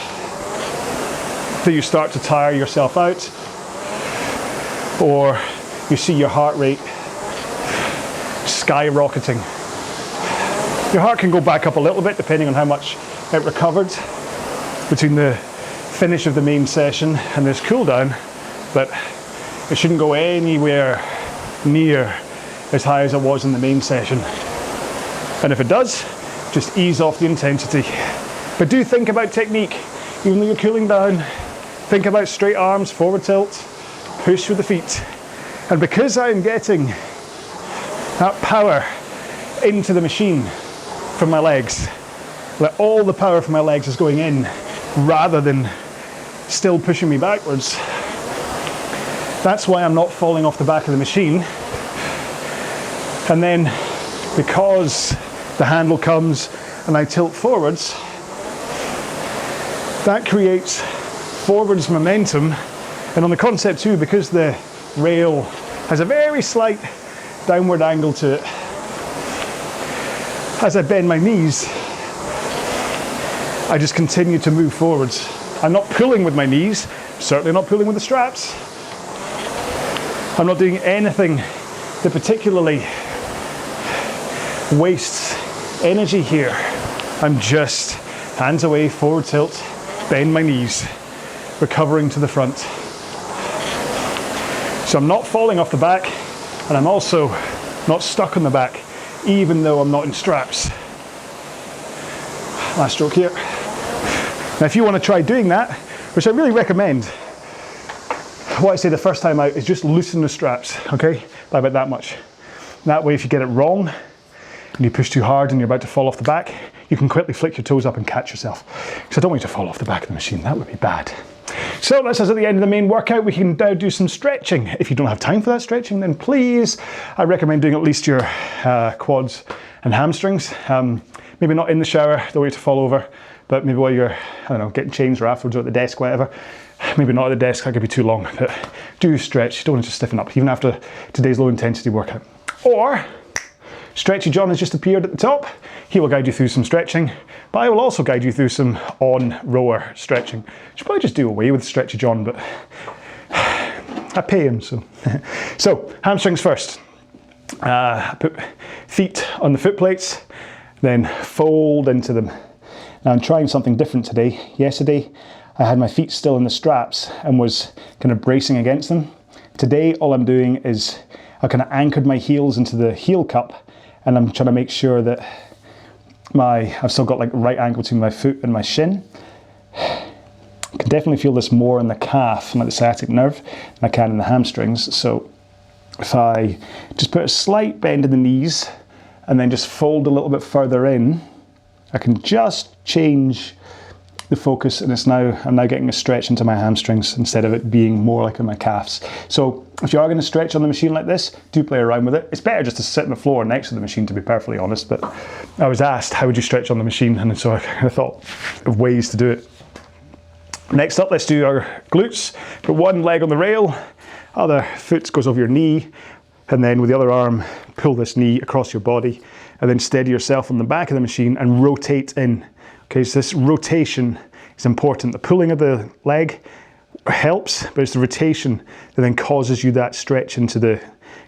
that you start to tire yourself out, or you see your heart rate skyrocketing. Your heart can go back up a little bit depending on how much it recovered between the finish of the main session and this cool down, but it shouldn't go anywhere near as high as it was in the main session. And if it does, just ease off the intensity. But do think about technique. Even though you're cooling down, think about straight arms, forward tilt, push with the feet. And because I'm getting that power into the machine from my legs, like all the power from my legs is going in rather than still pushing me backwards. That's why I'm not falling off the back of the machine. And then because the handle comes and I tilt forwards, that creates forwards momentum. And on the concept too, because the rail has a very slight downward angle to it, as I bend my knees, I just continue to move forwards. I'm not pulling with my knees, certainly not pulling with the straps. I'm not doing anything that particularly wastes energy here. I'm just hands away, forward tilt, bend my knees, recovering to the front. So I'm not falling off the back, and I'm also not stuck on the back, even though I'm not in straps. Last stroke here. Now if you want to try doing that, which I really recommend, what I say the first time out is just loosen the straps, okay, by about that much. That way if you get it wrong and you push too hard and you're about to fall off the back, you can quickly flick your toes up and catch yourself. Because I don't want you to fall off the back of the machine, that would be bad. So that's us at the end of the main workout. We can now do some stretching. If you don't have time for that stretching, then please, I recommend doing at least your quads and hamstrings. Maybe not in the shower, don't want you to fall over, but maybe while you're, I don't know, getting changed or afterwards or at the desk, whatever. Maybe not at the desk, that could be too long, but do stretch. You don't want to stiffen up, even after today's low intensity workout. Or, Stretchy John has just appeared at the top. He will guide you through some stretching, but I will also guide you through some on-rower stretching. Should probably just do away with Stretchy John, but I pay him, so. So, hamstrings first. Put feet on the foot plates, then fold into them. Now I'm trying something different today. Yesterday, I had my feet still in the straps and was kind of bracing against them. Today, all I'm doing is I kind of anchored my heels into the heel cup, and I'm trying to make sure that I've still got like right angle between my foot and my shin. I can definitely feel this more in the calf and like the sciatic nerve than I can in the hamstrings. So if I just put a slight bend in the knees and then just fold a little bit further in, I can just change the focus, and I'm now getting a stretch into my hamstrings instead of it being more like in my calves. So if you are going to stretch on the machine like this, do play around with it. It's better just to sit on the floor next to the machine, to be perfectly honest, but I was asked how would you stretch on the machine, and so I kind of thought of ways to do it. Next up, let's do our glutes. Put one leg on the rail, other foot goes over your knee, and then with the other arm pull this knee across your body, and then steady yourself on the back of the machine and rotate in. Okay, so this rotation is important. The pulling of the leg helps, but it's the rotation that then causes you that stretch into the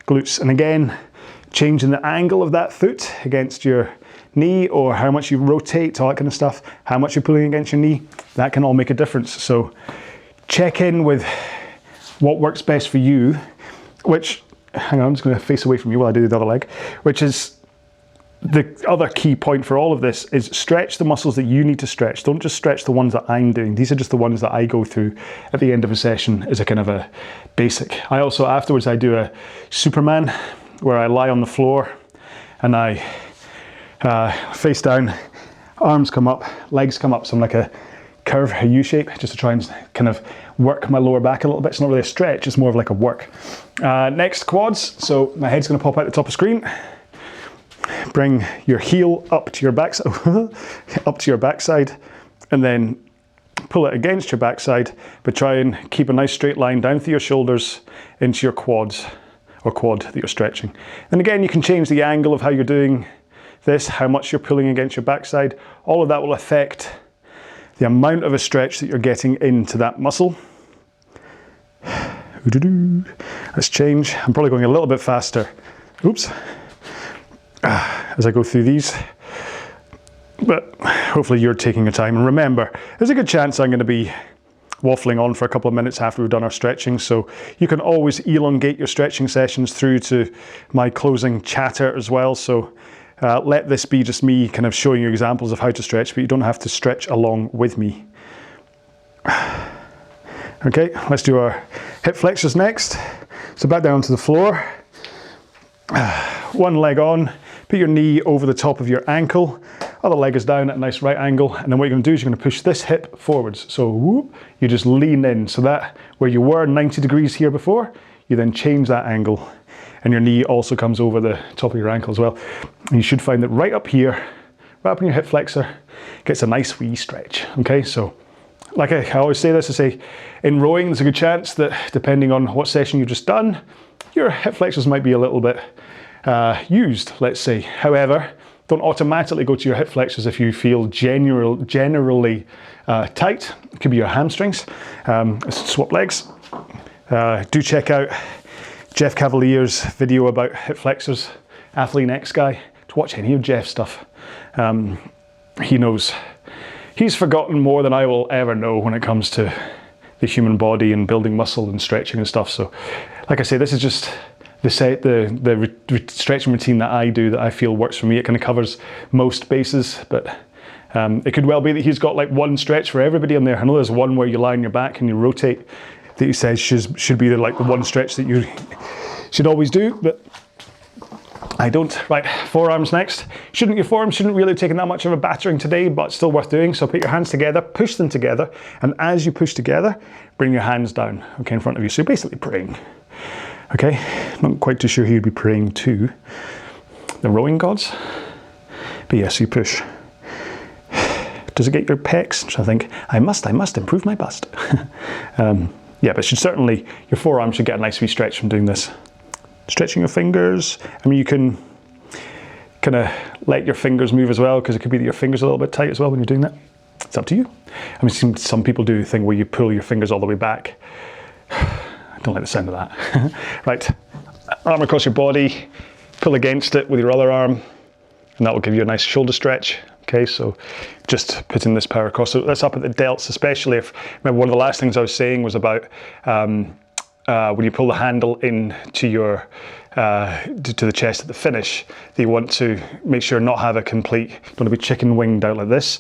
glutes. And again, changing the angle of that foot against your knee, or how much you rotate, all that kind of stuff, how much you're pulling against your knee, that can all make a difference. So check in with what works best for you, which, hang on, I'm just going to face away from you while I do the other leg, which is the other key point for all of this is stretch the muscles that you need to stretch. Don't just stretch the ones that I'm doing. These are just the ones that I go through at the end of a session as a kind of a basic. I also, afterwards, I do a Superman where I lie on the floor and I face down, arms come up, legs come up, so I'm like a curve, a U shape, just to try and kind of work my lower back a little bit. It's not really a stretch, it's more of like a work. Next, quads. So my head's going to pop out the top of screen. Bring your heel up to your backside, up to your backside, and then pull it against your backside, but try and keep a nice straight line down through your shoulders into your quads, or quad that you're stretching. And again, you can change the angle of how you're doing this, how much you're pulling against your backside. All of that will affect the amount of a stretch that you're getting into that muscle. Let's change. I'm probably going a little bit faster. Oops. As I go through these. But hopefully you're taking your time. And remember, there's a good chance I'm going to be waffling on for a couple of minutes after we've done our stretching, so you can always elongate your stretching sessions through to my closing chatter as well. So let this be just me kind of showing you examples of how to stretch, but you don't have to stretch along with me. Okay, let's do our hip flexors next. So back down to the floor. One leg on, put your knee over the top of your ankle. Other leg is down at a nice right angle, and then what you're going to do is you're going to push this hip forwards. So whoop, you just lean in, so that where you were 90 degrees here before, you then change that angle, and your knee also comes over the top of your ankle as well. And you should find that right up here, right up in your hip flexor, gets a nice wee stretch. Okay, so like I always say this, I say in rowing there's a good chance that depending on what session you've just done, your hip flexors might be a little bit used, let's say. However, don't automatically go to your hip flexors if you feel generally tight. It could be your hamstrings. Swap legs. Do check out Jeff Cavalier's video about hip flexors, Athlete X guy. To watch any of Jeff's stuff. He knows. He's forgotten more than I will ever know when it comes to the human body and building muscle and stretching and stuff. So, like I say, this is just the stretching routine that I do that I feel works for me. It kind of covers most bases, but it could well be that he's got like one stretch for everybody on there. I know there's one where you lie on your back and you rotate that he says should be the one stretch that you should always do, but I don't. Right, forearms next. Your forearms shouldn't really have taken that much of a battering today, but still worth doing. So put your hands together, push them together, and as you push together, bring your hands down, okay, in front of you. So you're basically praying. Okay, not quite too sure who you'd be praying to. The rowing gods? But yes, you push. Does it get your pecs? I think, I must improve my bust. Yeah, but your forearms should get a nice wee stretch from doing this. Stretching your fingers. I mean, you can kind of let your fingers move as well, because it could be that your fingers are a little bit tight as well when you're doing that. It's up to you. I mean, some people do the thing where you pull your fingers all the way back. Don't like the sound of that. Right, arm across your body, pull against it with your other arm, and that will give you a nice shoulder stretch. Okay, so just putting this power across. So that's up at the delts, especially if, remember one of the last things I was saying was about when you pull the handle into your, to the chest at the finish, that you want to make sure not have a complete, you don't want to be chicken winged out like this,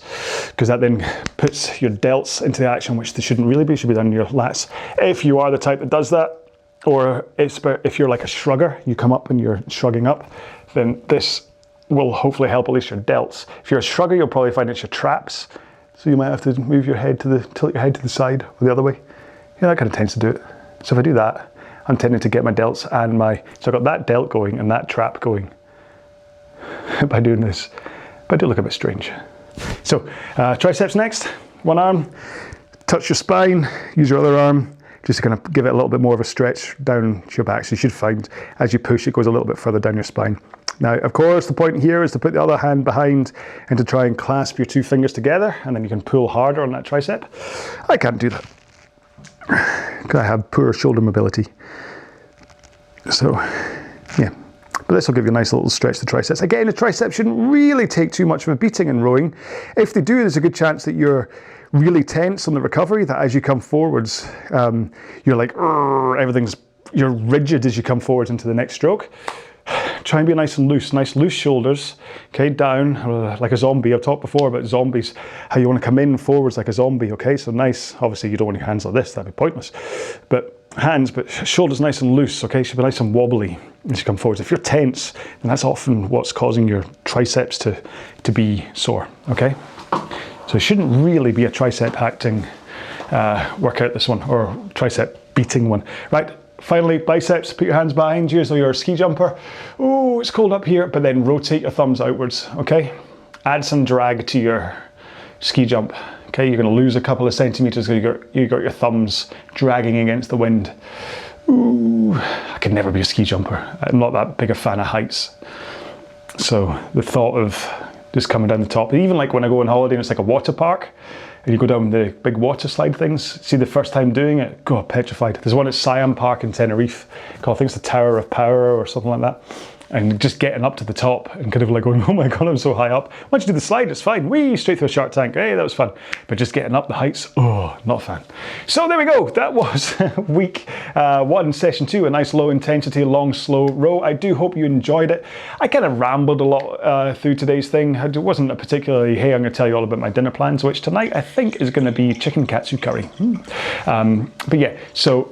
because that then puts your delts into the action, which they shouldn't really be, should be down your lats. If you are the type that does that, or if you're like a shrugger, you come up and you're shrugging up, then this will hopefully help at least your delts. If you're a shrugger, you'll probably find it's your traps, so you might have to move your head tilt your head to the side or the other way. Yeah, that kind of tends to do it. So if I do that, I'm tending to get my delts and so I've got that delt going and that trap going by doing this. But I do look a bit strange. So triceps next, one arm, touch your spine, use your other arm, just to kind of give it a little bit more of a stretch down your back. So you should find as you push, it goes a little bit further down your spine. Now, of course, the point here is to put the other hand behind and to try and clasp your two fingers together, and then you can pull harder on that tricep. I can't do that because I have poor shoulder mobility. So, yeah. But this will give you a nice little stretch to the triceps. Again, the triceps shouldn't really take too much of a beating in rowing. If they do, there's a good chance that you're really tense on the recovery, that as you come forwards, you're like, you're rigid as you come forwards into the next stroke. Try and be nice and loose, nice loose shoulders, okay, down like a zombie. I've talked before about zombies, how you want to come in forwards like a zombie, okay, so nice. Obviously you don't want your hands like this, that'd be pointless. But shoulders nice and loose, okay, should be nice and wobbly as you come forwards. If you're tense, then that's often what's causing your triceps to be sore, okay? So it shouldn't really be a tricep acting workout, this one, or tricep beating one, right? Finally, biceps, put your hands behind you as though you're a ski jumper. Oh, it's cold up here, but then rotate your thumbs outwards, okay? Add some drag to your ski jump, okay? You're gonna lose a couple of centimeters because you got your thumbs dragging against the wind. Ooh, I could never be a ski jumper. I'm not that big a fan of heights. So the thought of just coming down the top, even like when I go on holiday and it's like a water park, and you go down the big water slide things, see the first time doing it, God, petrified. There's one at Siam Park in Tenerife, called, I think it's the Tower of Power or something like that. And just getting up to the top and kind of like going, oh my God, I'm so high up. Once you do the slide, it's fine. Whee, straight through a shark tank. Hey, that was fun. But just getting up the heights, oh, not a fan. So there we go. That was week 1, session 2, a nice low intensity, long, slow row. I do hope you enjoyed it. I kind of rambled a lot through today's thing. It wasn't a particularly, hey, I'm going to tell you all about my dinner plans, which tonight I think is going to be chicken katsu curry. But yeah, so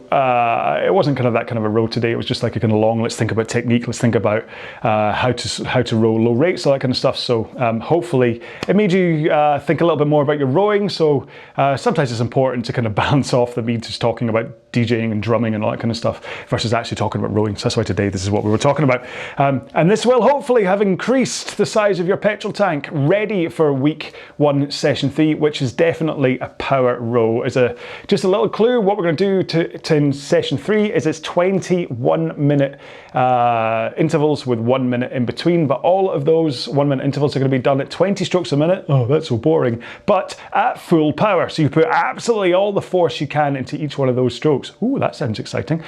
it wasn't kind of that kind of a row today. It was just like a kind of long, let's think about technique, let's think about how to row low rates, all that kind of stuff. So hopefully it made you think a little bit more about your rowing. So sometimes it's important to kind of balance off the me just talking about DJing and drumming and all that kind of stuff versus actually talking about rowing. So that's why today this is what we were talking about. And this will hopefully have increased the size of your petrol tank, ready for week 1, session 3, which is definitely a power row. As just a little clue, what we're going to do in session 3 is it's 21-minute intervals with 1 minute in between, but all of those 1 minute intervals are going to be done at 20 strokes a minute. Oh, that's so boring. But at full power. So you put absolutely all the force you can into each one of those strokes. Ooh, that sounds exciting.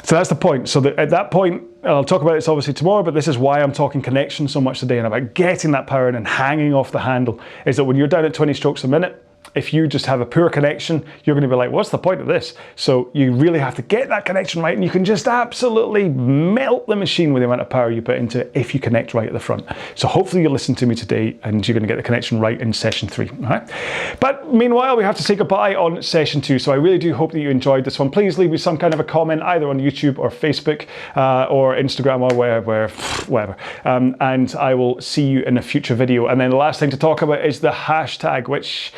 So that's the point. So at that point, I'll talk about this obviously tomorrow, but this is why I'm talking connection so much today and about getting that power in and hanging off the handle, is that when you're down at 20 strokes a minute, if you just have a poor connection, you're going to be like, what's the point of this? So you really have to get that connection right, and you can just absolutely melt the machine with the amount of power you put into it if you connect right at the front. So hopefully you'll listen to me today and you're going to get the connection right in session 3. All right? But meanwhile, we have to say goodbye on session 2. So I really do hope that you enjoyed this one. Please leave me some kind of a comment either on YouTube or Facebook or Instagram or wherever. And I will see you in a future video. And then the last thing to talk about is the hashtag, which,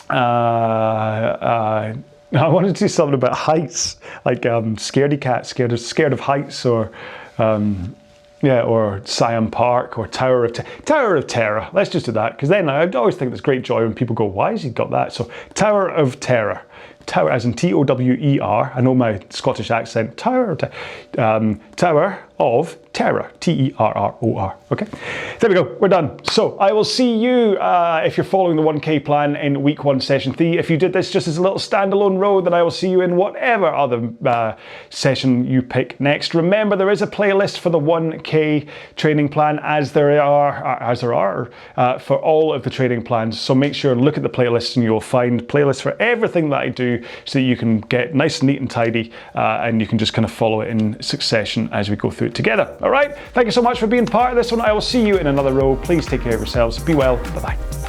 I wanted to do something about heights, like scaredy cat, scared of heights, or or Siam Park, or Tower of Terror. Let's just do that, because then I always think there's great joy when people go, why has he got that? So Tower of Terror. Tower as in T-O-W-E-R. I know my Scottish accent. Tower of Terror. T-E-R-R-O-R. Okay, there we go. We're done. So I will see you if you're following the 1K plan in week 1, session 3. If you did this just as a little standalone row, then I will see you in whatever other session you pick next. Remember, there is a playlist for the 1K training plan, as there are for all of the training plans. So make sure and look at the playlist, and you'll find playlists for everything that I do, so that you can get nice and neat and tidy, and you can just kind of follow it in succession as we go through it together. All right, thank you so much for being part of this one. I will see you in another row. Please take care of yourselves. Be well. Bye-bye.